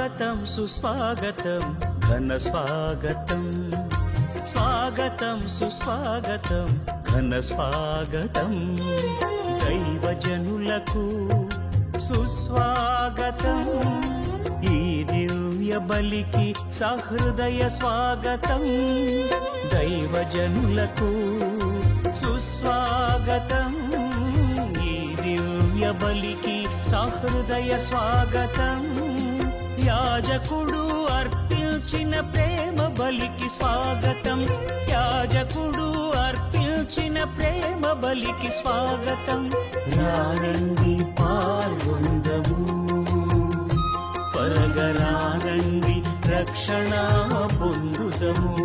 స్వాగతం సుస్వాగతం ఘన స్వాగతం, స్వాగతం సుస్వాగతం ఘన స్వాగతం, దైవజనులకు సుస్వాగతం, ఈ దివ్య బలికి సహృదయ స్వాగతం, దైవజనులకు సుస్వాగతం, ఈ దివ్య బలికి సహృదయ స్వాగతం, యాజకుడు అర్పించిన ప్రేమ బలికి స్వాగతం, యాజకుడు అర్పించిన ప్రేమ బలికి స్వాగతం, రారండి పాల్గొందము, త్వరగరారండి రక్షణ పొందుదము,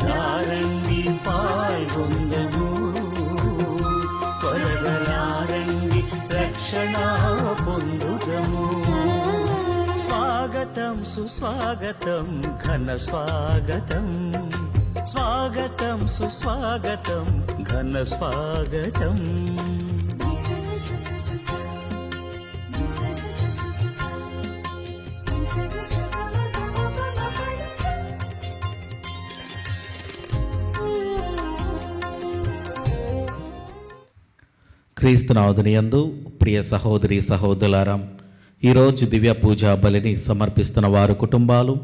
రారండి పాల్గొందము, త్వరగరారండి రక్షణ పొందుదము, స్వాగతం సుస్వాగతం ఘన స్వాగతం, స్వాగతం సుస్వాగతం ఘన స్వాగతం. క్రీస్తునాథుని యందు ప్రియ సహోదరి సహోదరులారా, ఈరోజు దివ్య పూజా బలిని సమర్పిస్తున్న వారు కుటుంబాలు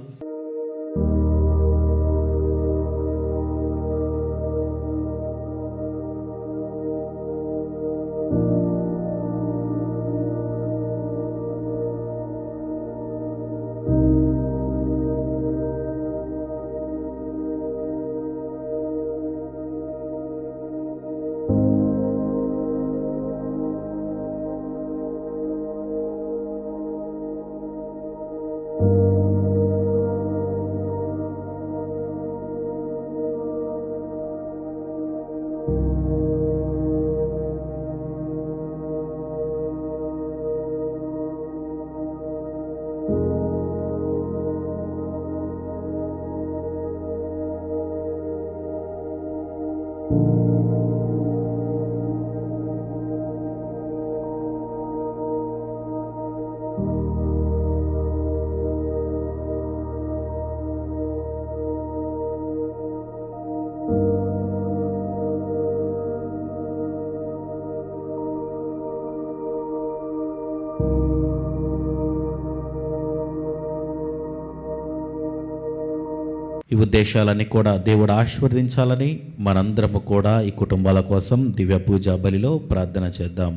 ఈ ఉద్దేశాలన్నీ కూడా దేవుడు ఆశీర్వదించాలని మనందరము కూడా ఈ కుటుంబాల కోసం దివ్య పూజా బలిలో ప్రార్థన చేద్దాం.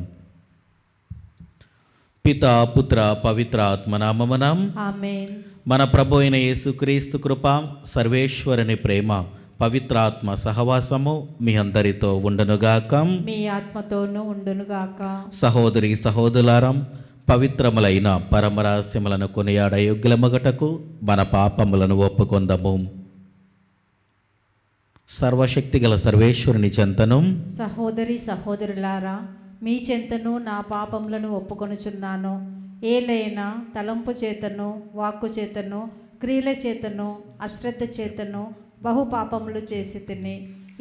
పితా పుత్ర పవిత్ర ఆత్మనామమున ఆమేన్. మన ప్రభు అయిన యేసుక్రీస్తు కృప, సర్వేశ్వరుని ప్రేమ, పవిత్రాత్మ సహవాసము మీ అందరితో ఉండునుగాక, మీ ఆత్మతోనూ ఉండునుగాక. సహోదరి సహోదరులారా, పవిత్రములైన పరమరహస్యములను కొనియాడ యోగ్యులమగటకు మన పాపములను ఒప్పుకొందము. సర్వశక్తి గల సర్వేశ్వరుని చెంతను, సహోదరి సహోదరులారా, మీ చెంతను నా పాపములను ఒప్పుకొనుచున్నాను. ఏలైనా తలంపు చేతను, వాక్కు చేతను, క్రియల చేతను, అశ్రద్ధ చేతను బహు పాపములు చేసి తిని,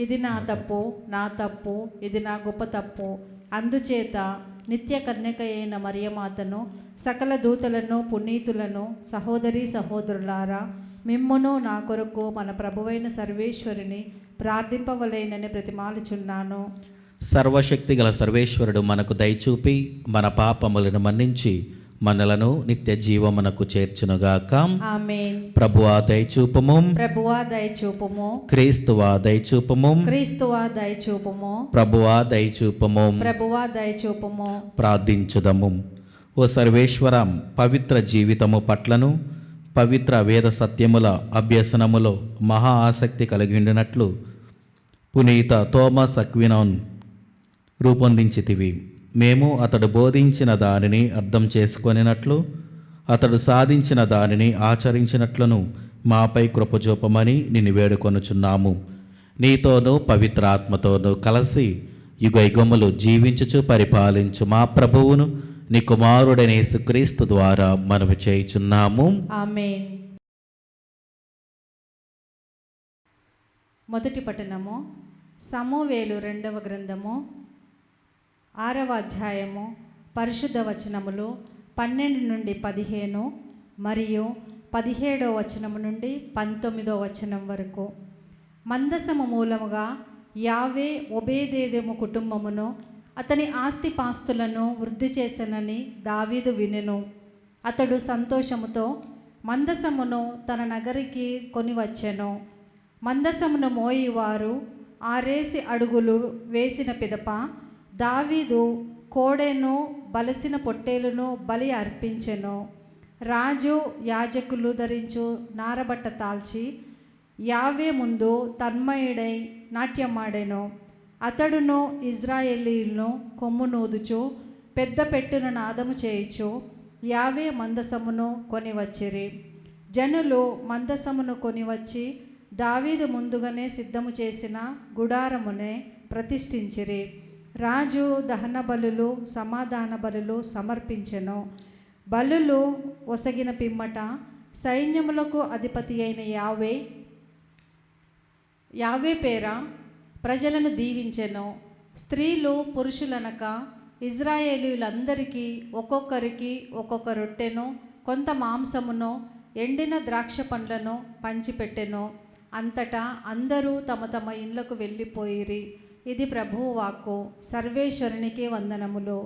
ఇది నా తప్పు, ఇది నా గొప్ప తప్పు. అందుచేత నిత్య కన్యక అయిన మరియమాతను, సకల దూతలను, పునీతులను, సహోదరి సహోదరులారా, మిమ్మును నా కొరకు మన ప్రభువైన సర్వేశ్వరుని ప్రార్థింపవలెనని బ్రతిమాలుచున్నాను. సర్వశక్తి గల సర్వేశ్వరుడు మనకు దయచూపి మన పాపములను మన్నించి మనలను నిత్య జీవమునకు చేర్చునుగాక. ఆమేన్. ప్రభువా దయచూపము, ప్రభువా దయచూపము. క్రీస్తువా దయచూపము, క్రీస్తువా దయచూపము. ప్రభువా దయచూపము, ప్రభువా దయచూపము. ప్రార్థించుదము. ఓ సర్వేశ్వరం, పవిత్ర జీవితము పట్లను, పవిత్ర వేద సత్యముల అభ్యసనములో మహా ఆసక్తి కలిగి ఉండినట్లు పునీత థోమస్ అక్వినాన్ రూపొందించితివి. మేము అతడు బోధించిన దానిని అర్థం చేసుకొనినట్లు, అతడు సాధించిన దానిని ఆచరించినట్లును మాపై కృపచూపమని నిన్ను వేడుకొనుచున్నాము. నీతోనూ పవిత్రాత్మతోనూ కలిసి యుగయుగములు జీవించుచు పరిపాలించు మా ప్రభువును నీ కుమారుడైన యేసుక్రీస్తు ద్వారా మనవి చేయుచున్నాము. ఆమేన్. మొదటి పట్టణము సమూవేలు 2వ గ్రంథము 6వ అధ్యాయము పరిశుద్ధ వచనములు 12 నుండి 15, మరియు 17వ వచనం నుండి 19వ వచనం వరకు. మందసము మూలముగా యావే ఒబేదేదెము కుటుంబమును అతని ఆస్తిపాస్తులను వృద్ధి చేసెనని దావీదు వినెను. అతడు సంతోషముతో మందసమును తన నగరికి కొనివచ్చెను. మందసమును మోయివారు 6 అడుగులు వేసిన పిదప దావీదు కోడెను బలసిన పొట్టేలును బలి అర్పించెను. రాజు యాజకులు ధరించు నారబట్ట తాల్చి యావే ముందు తన్మయుడై నాట్యమాడెను. అతడును ఇజ్రాయేలీలను కొమ్మునూదుచు పెద్ద పెట్టున నాదము చేయుచు యావే మందసమును కొనివచ్చిరి. జనులు మందసమును కొనివచ్చి దావీదు ముందుగానే సిద్ధము చేసిన గుడారమునే ప్రతిష్ఠించిరి. రాజు దహన బలులు సమాధాన బలులు సమర్పించెను. బలులు ఒసగిన పిమ్మట సైన్యములకు అధిపతి అయిన యావే పేర ప్రజలను దీవించెను. స్త్రీలు పురుషులనక ఇజ్రాయేలీలందరికీ ఒక్కొక్కరికి ఒక్కొక్క రొట్టెను కొంత మాంసమును ఎండిన ద్రాక్ష పండ్లను పంచిపెట్టెను. అంతటా అందరూ తమ తమ ఇళ్లకు వెళ్ళిపోయిరి. ఇది ప్రభువు వాక్కు. సర్వేశ్వరునికి వందనములు.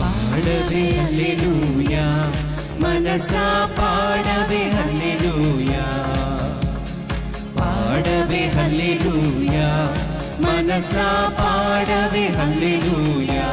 పాడవే హల్లెలూయా, మనసా పాడవే హల్లెలూయా. పాడవే హల్లెలూయా, మనసా పాడవే హల్లెలూయా.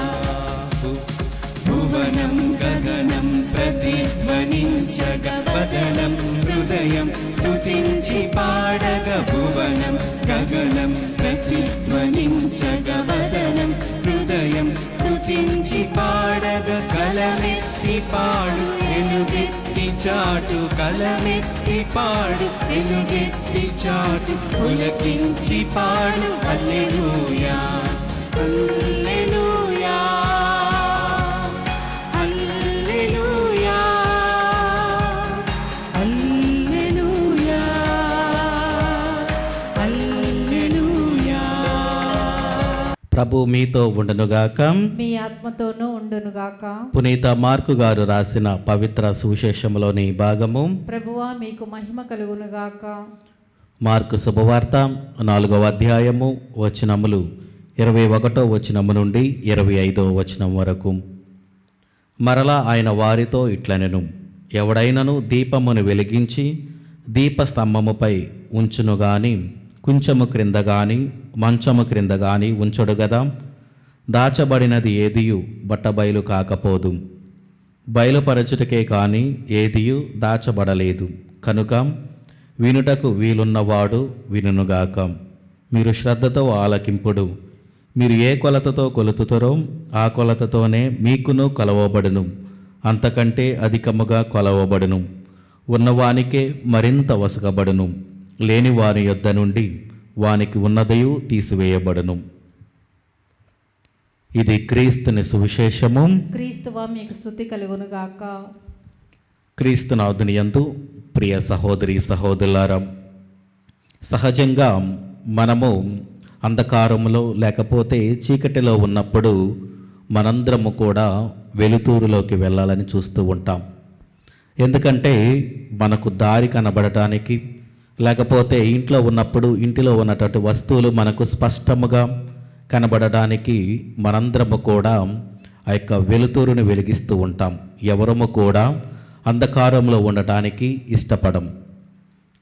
భువనం గగనం ప్రతిధ్వనించగ వదనం హృదయం స్తుతించి పాడగ. భువనం గగనం ప్రతిధ్వనించగ వదనం హృదయం స్తుతించి పాడగ. కలమెత్తి పాడు ఎలుగెత్తి చాటు, కలమెత్తి పాడు ఎలుగెత్తి చాటు, పులకించి పాడు హల్లెలూయా హల్లెలూయా హల్లెలూయా హల్లెలూయా హల్లెలూయా. ప్రభు మీతో ఉండునుగాక. మీ ఆత్మతోనూ ఉండునుగాక. పునీత మార్కు గారు రాసిన పవిత్ర సువిశేషములోని భాగము. ప్రభువా మీకు మహిమ కలుగునుగాక. మార్కు శుభవార్త 4వ అధ్యాయము వచనములు 21వ వచనము నుండి 25వ వచనం వరకు. మరలా ఆయన వారితో ఇట్లనెను, ఎవడైనను దీపమును వెలిగించి దీపస్తంభముపై ఉంచును గాని కుంచము క్రింద గాని మంచము క్రింద గాని ఉంచడు గదా. దాచబడినది ఏదియు బట్టబయలు కాకపోదు, బయలుపరచుటకే కాని ఏదియు దాచబడలేదు. కనుక వినుటకు వీలున్నవాడు వినుగాక. మీరు శ్రద్ధతో ఆలకింపుడు. మీరు ఏ కొలతతో కొలుతుతారో ఆ కొలతతోనే మీకును కొలవబడును, అంతకంటే అధికముగా కొలవబడును. ఉన్నవానికే మరింత వసకబడును, లేని వాని యొద్ద నుండి వానికి ఉన్నదయు తీసివేయబడును. ఇది క్రీస్తుని సువిశేషము. క్రీస్తువా మీకు స్తుతి కలుగునుగాక. క్రీస్తునాథుని యందు ప్రియ సహోదరి సహోదరులారా, సహజంగా మనము అంధకారంలో లేకపోతే చీకటిలో ఉన్నప్పుడు మనందరము కూడా వెలుతురులోకి వెళ్ళాలని చూస్తూ ఉంటాం. ఎందుకంటే మనకు దారి కనబడటానికి, లేకపోతే ఇంట్లో ఉన్నప్పుడు ఇంటిలో ఉన్నటువంటి వస్తువులు మనకు స్పష్టముగా కనబడడానికి మనందరము కూడా ఆ యొక్క వెలుతురుని వెలిగిస్తూ ఉంటాం. ఎవరము కూడా అంధకారంలో ఉండటానికి ఇష్టపడం.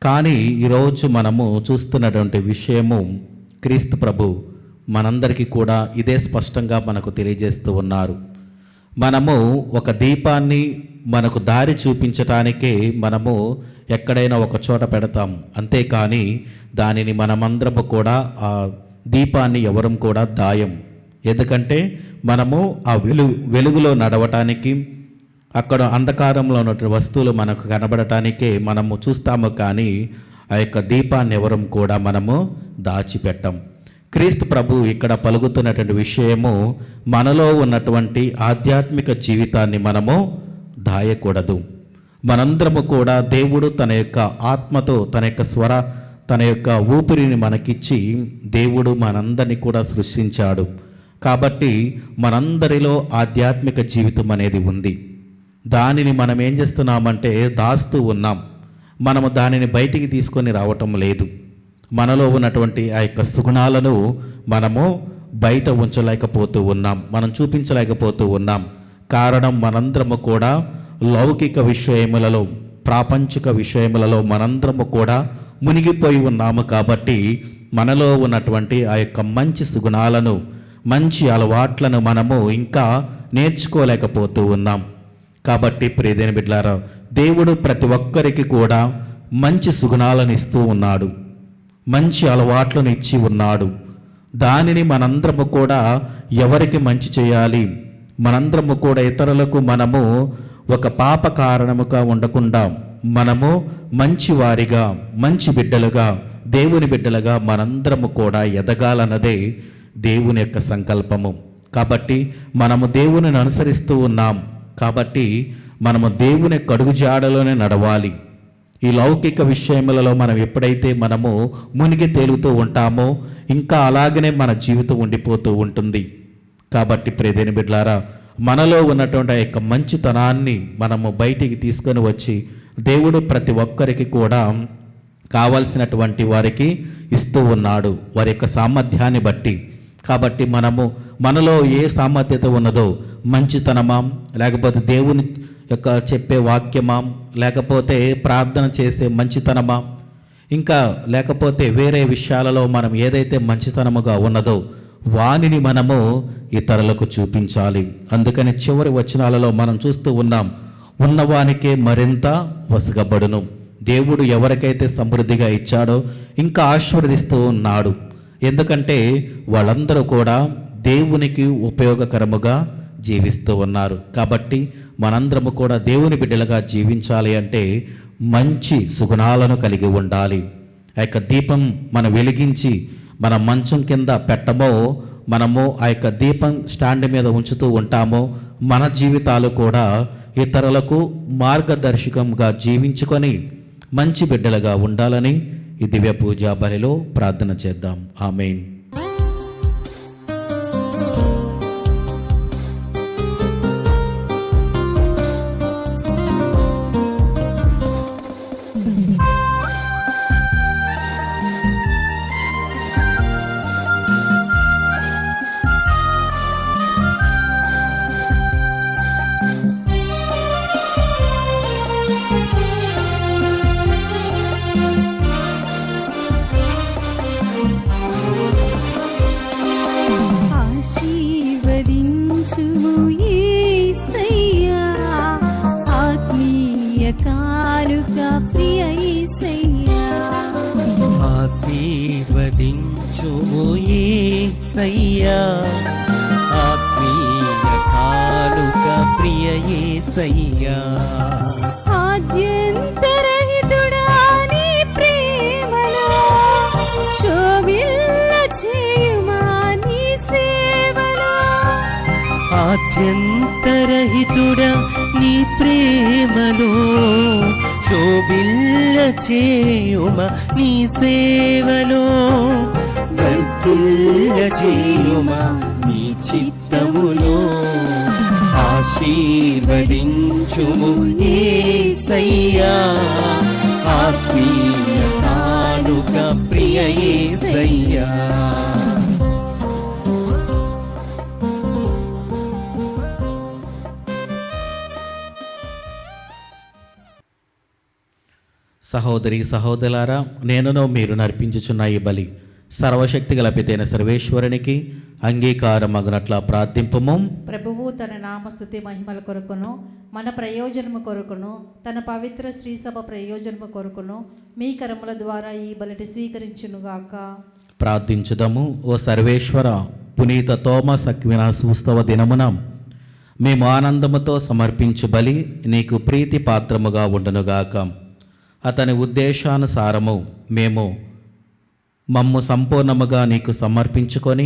కానీ ఈరోజు మనము చూస్తున్నటువంటి విషయము క్రీస్తు ప్రభు మనందరికీ కూడా ఇదే స్పష్టంగా మనకు తెలియజేస్తూ ఉన్నారు. మనము ఒక దీపాన్ని మనకు దారి చూపించటానికే మనము ఎక్కడైనా ఒక చోట పెడతాం, అంతేకాని దానిని మనమందరము కూడా ఆ దీపాన్ని ఎవరం కూడా దాయం. ఎందుకంటే మనము ఆ వెలుగులో నడవటానికి, అక్కడ అంధకారంలో ఉన్న వస్తువులు మనకు కనబడటానికే మనము చూస్తాము, కానీ ఆ యొక్క దీపాన్ని ఎవరం కూడా మనము దాచిపెట్టాం. క్రీస్తు ప్రభు ఇక్కడ పలుకుతున్నటువంటి విషయము, మనలో ఉన్నటువంటి ఆధ్యాత్మిక జీవితాన్ని మనము దాయకూడదు. మనందరము కూడా దేవుడు తన యొక్క ఆత్మతో తన యొక్క ఊపిరిని మనకిచ్చి దేవుడు మనందరినీ కూడా సృష్టించాడు. కాబట్టి మనందరిలో ఆధ్యాత్మిక జీవితం అనేది ఉంది. దానిని మనం ఏం చేస్తున్నామంటే దాస్తూ ఉన్నాం. మనము దానిని బయటికి తీసుకొని రావటం లేదు. మనలో ఉన్నటువంటి ఆ యొక్క సుగుణాలను మనము బయట ఉంచలేకపోతూ ఉన్నాం, మనం చూపించలేకపోతూ ఉన్నాం. కారణం మనందరము కూడా లౌకిక విషయములలో, ప్రాపంచిక విషయములలో మనందరము కూడా మునిగిపోయి ఉన్నాము. కాబట్టి మనలో ఉన్నటువంటి ఆ యొక్క మంచి సుగుణాలను, మంచి అలవాట్లను మనము ఇంకా నేర్చుకోలేకపోతూ ఉన్నాం. కాబట్టి ప్రియమైన బిడ్డలారా, దేవుడు ప్రతి ఒక్కరికి కూడా మంచి సుగుణాలను ఇస్తూ ఉన్నాడు, మంచి అలవాట్లను ఇచ్చి ఉన్నాడు. దానిని మనందరము కూడా ఎవరికి మంచి చేయాలి, మనందరము కూడా ఇతరులకు మనము ఒక పాప కారణముగా ఉండకుండా మనము మంచివారిగా, మంచి బిడ్డలుగా, దేవుని బిడ్డలుగా మనందరము కూడా ఎదగాలన్నదే దేవుని యొక్క సంకల్పము. కాబట్టి మనము దేవునిని అనుసరిస్తూ ఉన్నాం. కాబట్టి మనము దేవుని కడుగు జాడలోనే నడవాలి. ఈ లౌకిక విషయములలో మనం ఎప్పుడైతే మనము మునిగి తేలుతూ ఉంటామో ఇంకా అలాగనే మన జీవితం ఉండిపోతూ ఉంటుంది. కాబట్టి ప్రియమైన బిడ్డలారా, మనలో ఉన్నటువంటి ఆ యొక్క మంచితనాన్ని మనము బయటికి తీసుకొని వచ్చి దేవుడు ప్రతి ఒక్కరికి కూడా కావలసినటువంటి వారికి ఇస్తూ ఉన్నాడు, వారి యొక్క సామర్థ్యాన్ని బట్టి. కాబట్టి మనలో ఏ సామర్థ్యత ఉన్నదో, మంచితనమా, లేకపోతే దేవుని యొక్క చెప్పే వాక్యమా, లేకపోతే ప్రార్థన చేసే మంచితనమా, ఇంకా లేకపోతే వేరే విషయాలలో మనం ఏదైతే మంచితనముగా ఉన్నదో వానిని మనము ఇతరులకు చూపించాలి. అందుకని చివరి వచనాలలో మనం చూస్తూ ఉన్నాం, ఉన్నవానికే మరింత వసగబడును. దేవుడు ఎవరికైతే సమృద్ధిగా ఇచ్చాడో ఇంకా ఆశీర్వదిస్తూ ఉన్నాడు. ఎందుకంటే వాళ్ళందరూ కూడా దేవునికి ఉపయోగకరముగా జీవిస్తూ ఉన్నారు. కాబట్టి మనందరము కూడా దేవుని బిడ్డలుగా జీవించాలి అంటే మంచి సుగుణాలను కలిగి ఉండాలి. ఆ యొక్క దీపం మనం వెలిగించి మన మంచం కింద పెట్టమో, మనము ఆ యొక్క దీపం స్టాండ్ మీద ఉంచుతూ ఉంటామో, మన జీవితాలు కూడా ఇతరులకు మార్గదర్శకంగా జీవించుకొని మంచి బిడ్డలుగా ఉండాలని ఈ దివ్య పూజా బలిలో ప్రార్థన చేద్దాం. ఆమేన్. ఆశీర్వదించుము యేసయ్యా, ఆత్మీయ కానుక ప్రియ యేసయ్యా. ఆశీర్వదించుము యేసయ్యా, ఆత్మీయ కానుక ప్రియ యేసయ్యా. ఆద్యంతరహితుడా నీ ప్రేమలో శోభిల్ల చేయుమా నీ సేవలో. ఆద్యంతరహితుడా నీ ప్రేమలో శోభిల్ల చేయుమ నీ సేవలో. వర్ధిల్ల చేయుమ నీ చిత్తములో. ఆశీర్వదించుము యేసయ్యా, ఆత్మీయ కానుక ప్రియ యేసయ్యా. సహోదరి సహోదరులారా, నేనునో మీరు నర్పించుచున్న ఈ బలి సర్వశక్తి గల పితైన సర్వేశ్వరునికి అంగీకారమగునట్ల ప్రార్థింపము. ప్రభువు తన నామస్తుతి మహిమల కొరకును, మన ప్రయోజనము కొరకును, తన పవిత్ర శ్రీసభ ప్రయోజనము కొరకును మీ కరముల ద్వారా ఈ బలిని స్వీకరించునుగాక. ప్రార్థించుదము. ఓ సర్వేశ్వర, పునీత తోమస్ అక్వినాస్ ఉత్సవ దినమున మేము ఆనందముతో సమర్పించు బలి నీకు ప్రీతి పాత్రముగా ఉండునుగాక. అతని ఉద్దేశానుసారము మేము మమ్ము సంపూర్ణముగా నీకు సమర్పించుకొని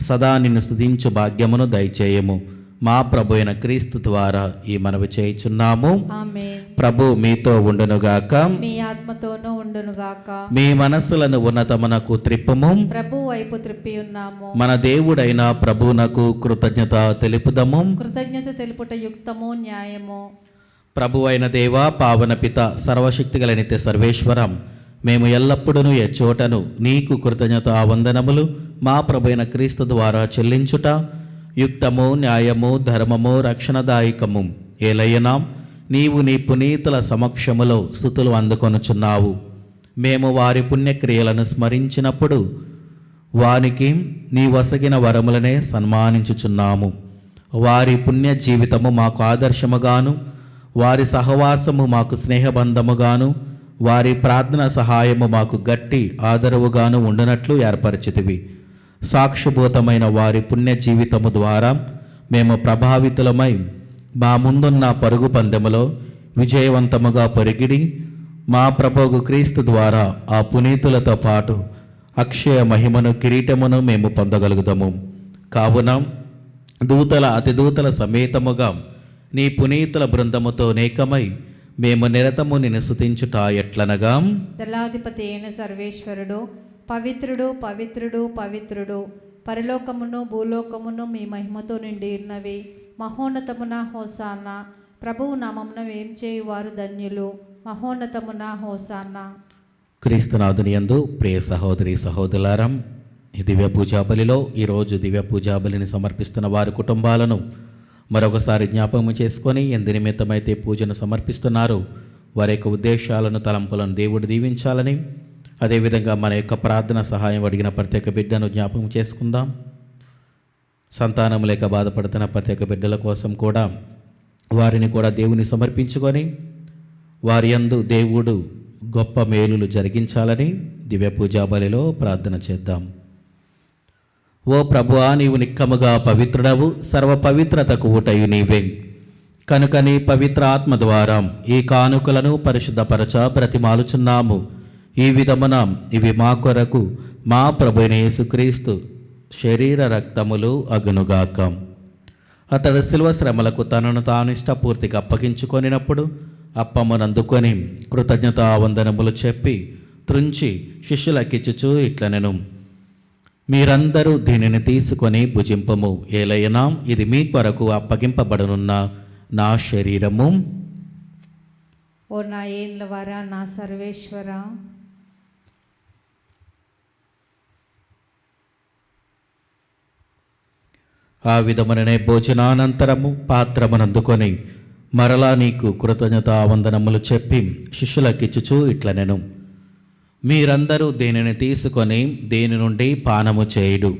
సదా నిన్ను స్తుతించు భాగ్యమును దయచేయము. మా ప్రభు అయిన క్రీస్తు ద్వారా ఈ మనవి చేయుచున్నాము. ఆమేన్. ప్రభు మీతో ఉండునుగాక. మీ ఆత్మతోనూ ఉండునుగాక. మీ మనస్సులను ఉన్నతమునకు త్రిప్పుము. ప్రభు వైపు త్రిప్పి ఉన్నాము. మన దేవుడైన ప్రభువునకు కృతజ్ఞత తెలుపుదము. కృతజ్ఞత తెలుపుట యుక్తము, న్యాయము. ప్రభు అయిన దేవ, పావన పిత, సర్వశక్తిగల నిత్య సర్వేశ్వరం, మేము ఎల్లప్పుడూ ఎచ్చోటను నీకు కృతజ్ఞత వందనములు మా ప్రభు అయిన క్రీస్తు ద్వారా చెల్లించుట యుక్తము, న్యాయము, ధర్మము, రక్షణదాయకము. ఏలయ్యనా నీవు నీ పునీతుల సమక్షములో స్తుతులు అందుకొనుచున్నావు. మేము వారి పుణ్యక్రియలను స్మరించినప్పుడు వానికి నీ వసగిన వరములనే సన్మానించుచున్నాము. వారి పుణ్య జీవితము మాకు ఆదర్శముగాను, వారి సహవాసము మాకు స్నేహబంధముగాను, వారి ప్రార్థన సహాయము మాకు గట్టి ఆదరవుగాను ఉండునట్లు ఏర్పరిచితివి. సాక్షిభూతమైన వారి పుణ్య జీవితము ద్వారా మేము ప్రభావితులమై మా ముందున్న పరుగు పందెములో విజయవంతముగా పరిగిడి మా ప్రభువు క్రీస్తు ద్వారా ఆ పునీతులతో పాటు అక్షయ మహిమను, కిరీటమును మేము పొందగలుగుతాము. కావున దూతల అతిదూతల సమేతముగా నీ పునీతుల బృందముతో నేకమై మేము నిరతము నిన్ను స్తుతించుట ఎట్లనగా, దళాధిపతి అయిన సర్వేశ్వరుడు పవిత్రుడు, పవిత్రుడు, పవిత్రుడు, పరలోకమును భూలోకమును మీ మహిమతో నిండి ఉన్నవి. మహోన్నతమున హోసానా. ప్రభువు నామమున వేం చేయువారు ధన్యులు. మహోన్నతమున హోసానా. క్రీస్తునాథుని యందు ప్రియ సహోదరి సహోదరులారం, ఈ దివ్య పూజాబలిలో ఈరోజు దివ్య పూజాబలిని సమర్పిస్తున్న వారి కుటుంబాలను మరొకసారి జ్ఞాపకం చేసుకొని ఎందు నిమిత్తమైతే పూజను సమర్పిస్తున్నారు వారి యొక్క ఉద్దేశాలను, తలంపులను దేవుడు దీవించాలని, అదేవిధంగా మన యొక్క ప్రార్థన సహాయం అడిగిన ప్రత్యేక బిడ్డను జ్ఞాపకం చేసుకుందాం. సంతానం లేక బాధపడుతున్న ప్రత్యేక బిడ్డల కోసం కూడా వారిని కూడా దేవుని సమర్పించుకొని వారి యందు దేవుడు గొప్ప మేలులు జరిగించాలని దివ్య పూజాబలిలో ప్రార్థన చేద్దాం. ఓ ప్రభువా, నీవు నిక్కముగా పవిత్రుడవు, సర్వ పవిత్రతకు ఊటయు నీవే. కనుక నీ పవిత్ర ఆత్మ ద్వారా ఈ కానుకలను పరిశుద్ధపరచ బ్రతిమాలుచున్నాము. ఈ విధమున ఇవి మా కొరకు మా ప్రభువైన యేసుక్రీస్తు శరీర రక్తములు అగునుగాక. అతడు శిలువ శ్రమలకు తనను తాను ఇష్టపూర్తిగా అప్పగించుకొనినప్పుడు అప్పమ్మనందుకొని కృతజ్ఞతా వందనములు చెప్పి త్రుంచి శిష్యులకిచ్చుచూ ఇట్లనెను, మీరందరూ దీనిని తీసుకొని భుజింపము. ఏలైనా ఇది మీ కొరకు అప్పగింపబడనున్న నా శరీరము. ఓ నా ఏండ్ల వారా, నా సర్వేశ్వర, ఆ విధముననే భోజనానంతరము పాత్రమునందుకొని మరలా నీకు కృతజ్ఞతా వందనములు చెప్పి శిష్యులకిచ్చుచూ ఇట్లనెను, మీరందరూ దీనిని తీసుకొని దీని నుండి పానము చేయుడు.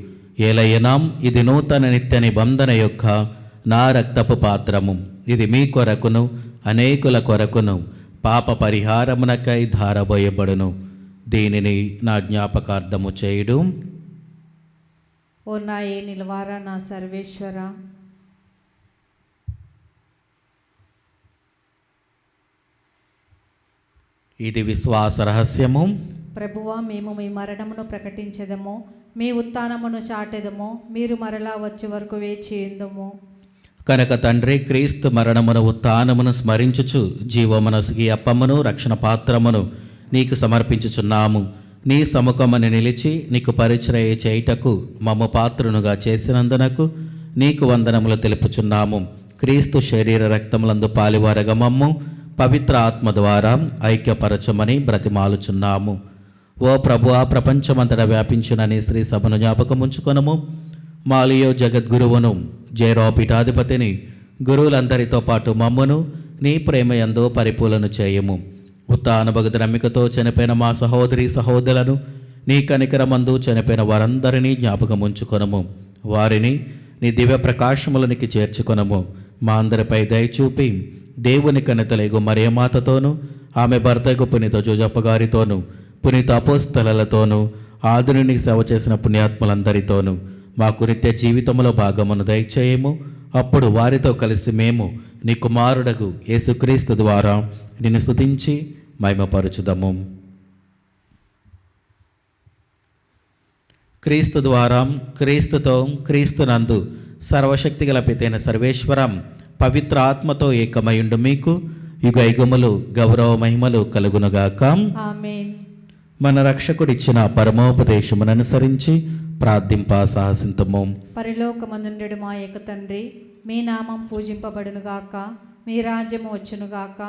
ఏలయనా ఇది నూతన నిత్య నిబంధన యొక్క నా రక్తపు పాత్రము. ఇది మీ కొరకును అనేకుల కొరకును పాప పరిహారమునకై ధారబోయబడును. దీనిని నా జ్ఞాపకార్థము చేయుడు. ఓ నా ఏ నిలవారా, నా సర్వేశ్వర, ఇది విశ్వాస రహస్యము. ప్రభువా, మేము మీ మరణమును ప్రకటించెదము, మీ ఉత్థానమును చాటెదము. మీరు మరలా వచ్చే వరకు వేచియుందుము. కనుక తండ్రి, క్రీస్తు మరణమును ఉత్థానమును స్మరించుచు జీవమనసుకి అప్పమును రక్షణ పాత్రమును నీకు సమర్పించుచున్నాము. నీ సముఖమును నిలిచి నీకు పరిచర్య చేయుటకు మమ్ము పాత్రునుగా చేసినందునకు నీకు వందనములు తెలుపుచున్నాము. క్రీస్తు శరీర రక్తములందు పాలివారగా మమ్ము పవిత్ర ఆత్మ ద్వారా ఐక్యపరచమని బ్రతిమాలుచున్నాము. ఓ ప్రభువా, ప్రపంచమంతటా వ్యాపించిన నీ శ్రీ సభను జ్ఞాపకముంచుకొనుము. మాలియో జగద్గురువును, జైరో పీఠాధిపతిని, గురువులందరితో పాటు మమ్మును నీ ప్రేమయందు పరిపూలను చేయము. ఉత్థానభగత నమ్మికతో చనిపోయిన మా సహోదరి సహోదరులను నీ కనికరమందు చనిపోయిన వారందరినీ జ్ఞాపకముంచుకొనము. వారిని నీ దివ్య ప్రకాశములనికి చేర్చుకొనము. మా అందరిపై దయచూపి దేవుని కనితలేగు మరియమాతతోనూ ఆమె భర్తకు పునీత జోజప్ప గారితోనూ పునీత అపోస్తలతోనూ ఆదుని సేవ చేసిన పుణ్యాత్ములందరితోనూ మాకు నిత్య జీవితంలో భాగమును దయచేయము. అప్పుడు వారితో కలిసి మేము నీ కుమారుడకు యేసుక్రీస్తు ద్వారా నిన్ను స్తుతించి మహిమపరచుదము. క్రీస్తు ద్వారా, క్రీస్తుతో, క్రీస్తునందు సర్వశక్తిగల పితైన సర్వేశ్వరం పవిత్ర ఆత్మతో ఏకమయుండు మీకు యుగ యుగములు గౌరవ మహిమలు కలుగునుగాక. ఆమేన్. మన రక్షకుడిచ్చిన పరమోపదేశమును అనుసరించి ప్రార్థింప సాహసింతము. పరలోకమందుండెడు మా యొక్క తండ్రి, మీ నామం పూజింపబడునుగాక, మీ రాజ్యము వచ్చునుగాక,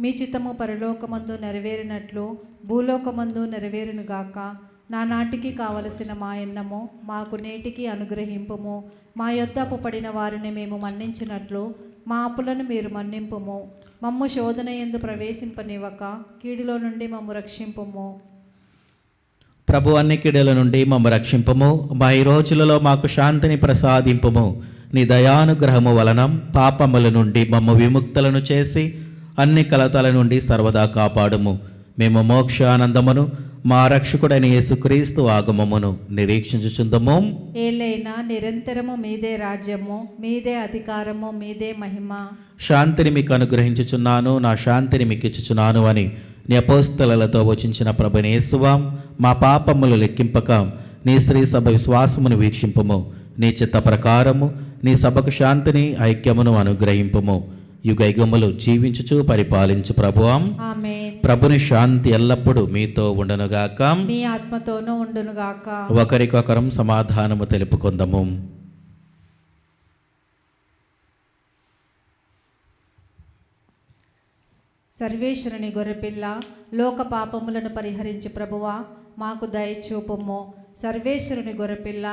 మీ చిత్తము పరలోకమందు నెరవేరినట్లు భూలోకమందు నెరవేరునుగాక. నానాటికి కావలసిన మా ఎన్నము మాకు నేటికి అనుగ్రహింపుము. మా యొద్ద అప్పుపడిన వారిని మేము మన్నించినట్లు మా అప్పులను మీరు మన్నింపుము. మమ్ము శోధన యందు ప్రవేశింపనివ్వక కీడులో నుండి మమ్ము రక్షింపుము. ప్రభు అన్ని కీడుల నుండి మమ్ము రక్షింపము. మా ఈ రోజులలో మాకు శాంతిని ప్రసాదింపుము. నీ దయానుగ్రహము వలన పాపముల నుండి మమ్ము విముక్తులను చేసి అన్ని కలతల నుండి సర్వదా కాపాడుము. మేము మోక్షానందమును మా రక్షకుడైన యేసుక్రీస్తు ఆగమమును నిరీక్షించుచుందము. ఏలైనా నిరంతరము మీదే రాజ్యము, మీదే అధికారము, మీదే మహిమ. శాంతిని మీకు అనుగ్రహించుచున్నాను, నా శాంతిని మీకు ఇచ్చుచున్నాను అని నీ అపోస్తలతో వచించిన ప్రభుని యేసువా, మా పాపములు లెక్కింపక నీ స్త్రీ సభ విశ్వాసమును వీక్షింపము. నీ చిత్త ప్రకారము నీ సభకు శాంతిని ఐక్యమును అనుగ్రహింపము. యుగ యుగములు జీవించుచు పరిపాలించు ప్రభువా. ఆమేన్. ప్రభుని శాంతి ఎల్లప్పుడూ మీతో ఉండునుగాక. మీ ఆత్మతోనూ ఉండునుగాక. ఒకరికొకరం సమాధానము తెలుపుకుందాము. సర్వేశ్వరుని గొర్రెపిల్ల, లోక పాపములను పరిహరించి ప్రభువా మాకు దయచూపుము. సర్వేశ్వరుని గొర్రెపిల్ల,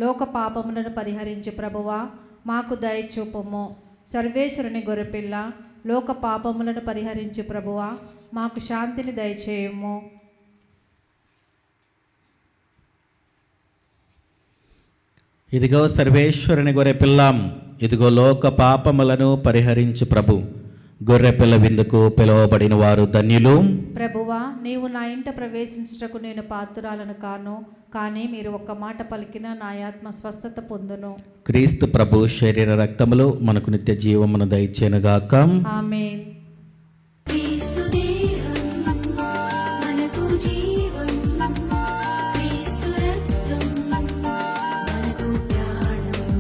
లోక పాపములను పరిహరించి ప్రభువా మాకు దయచూపుము. సర్వేశ్వరుని గొర్రెపిల్ల, లోక పాపములను పరిహరించి ప్రభువా మాకు శాంతిని దయచేయము. ఇదిగో సర్వేశ్వరుని గొర్రె పిల్లాం, ఇదిగో లోక పాపములను పరిహరించి ప్రభు. గొర్రెపిల్ల విందుకు పిలువబడిన వారు ధన్యులు. ప్రభువా, నీవు నా ఇంట ప్రవేశించుటకు నేను పాత్రురాలను కాను, కానీ మీరు ఒక్క మాట పలికిన నా ఆత్మ స్వస్థత పొందును. క్రీస్తు ప్రభు శరీర రక్తములు మనకు నిత్య జీవమును దయచేనుగాక. ఆమేన్. క్రీస్తు దేహం మనకు జీవం, క్రీస్తు రక్తం మనకు ప్రాణం.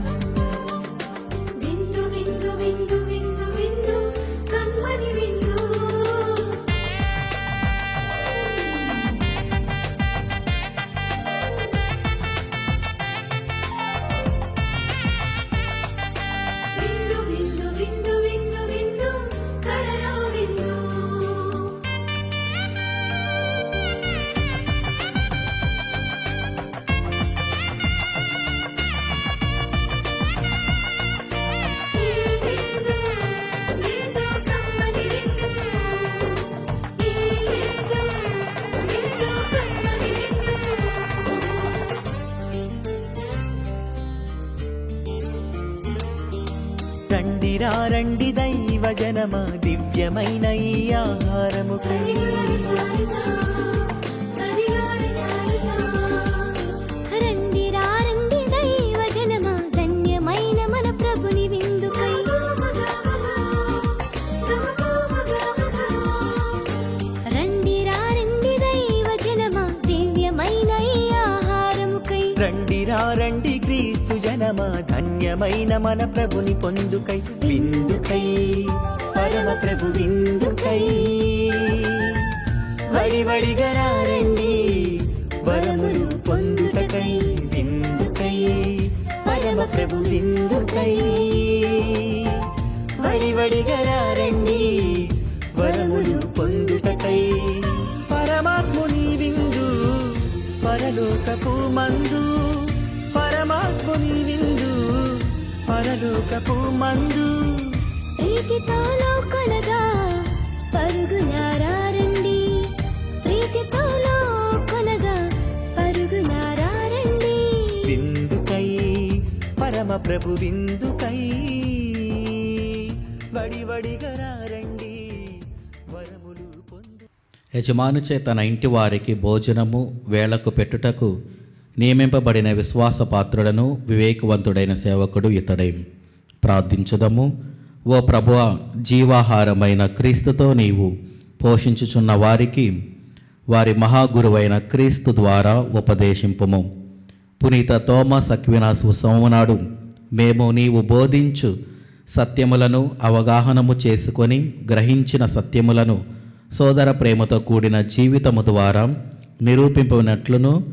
విందు విందు విందు విందు విందు కమ్మని విందు. విందు విందు విందు విందు విందు కడలో విందు. ఈ విందు విందు కమ్మని విందు. ఈ విందు విందు కమ్మని విందు. రండిరా రండి దైవ జనమా, దివ్యమైన ఈ ఆహారముకై. రండి రండి దైవ జనమా, ధన్యమైన మన ప్రభుని విందుకై. రండి రండి దైవ జనమా, దివ్యమైన ఈ ఆహారముకై. రండిరా రండి క్రీస్తు జనమా, ధన్యమైన మన ప్రభుని పొందుకై. విందుకై పరమ ప్రభు విందుకై. వడివడిగా రండి వరములు పొందుటకై. విందుకై పరమ ప్రభు విందుకై. వడివడిగా రండి వరములు పొందుటకై. పరమాత్ముని విందు పరలోకపు మందు. పరమాత్ముని విందు పరలోకపు మందు. ప్రీతితో లోకొనగా పరుగునారా రండి, ప్రీతితో లోకొనగా పరుగునారా రండి. విందుకై పరమ ప్రభు విందుకై. వడివడిగా రండి వరములు పొందు. యజమాను చేత తన ఇంటి వారికి భోజనము వేళకు పెట్టుటకు నియమింపబడిన విశ్వాసపాత్రుడను వివేకవంతుడైన సేవకుడు ఇతడే. ప్రార్థించుదము. ఓ ప్రభువా, జీవాహారమైన క్రీస్తుతో నీవు పోషించుచున్న వారికి వారి మహాగురువైన క్రీస్తు ద్వారా ఉపదేశింపుము. పునీత తోమస్ అక్వినాస్ ఉత్సవము నాడు మేము నీవు బోధించు సత్యములను అవగాహనము చేసుకొని గ్రహించిన సత్యములను సోదర ప్రేమతో కూడిన జీవితము ద్వారా నిరూపింపనట్లును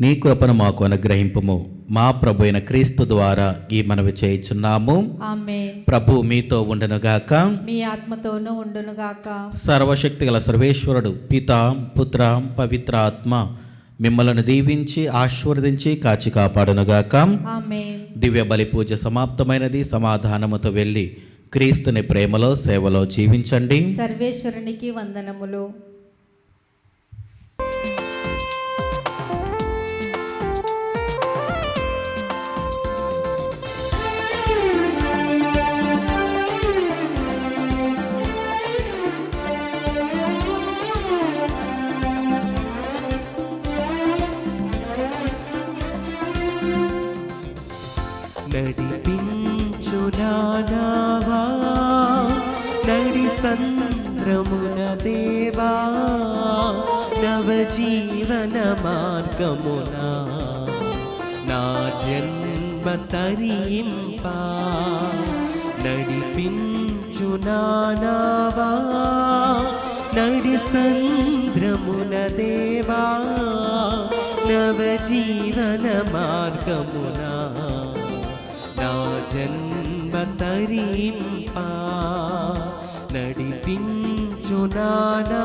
నీ కృపను మాకు అనుగ్రహింపుము. మా ప్రభు అయిన క్రీస్తు ద్వారా ఈ మనవి చేయుచున్నాము. ఆమేన్. ప్రభు మీతో ఉండునుగాక. మీ ఆత్మతోనూ ఉండునుగాక. సర్వశక్తిగల సర్వేశ్వరుడు పితా పుత్ర పవిత్ర ఆత్మ మిమ్మలను దీవించి ఆశీర్వదించి కాచి కాపాడునుగాక. ఆమేన్. దివ్య బలి పూజ సమాప్తమైనది. సమాధానముతో వెళ్ళి క్రీస్తుని ప్రేమలో సేవలో జీవించండి. సర్వేశ్వరునికి వందనములు. నడిపించు నానావా నడి సంద్రమున దేవా నవజీవన మార్గమున నా జన్మ తరింపా నడిపించు నానావా నడి సంద్రమున దేవా నవజీవన మార్గమున నా జన్మ తరింపా నడిపించు నానా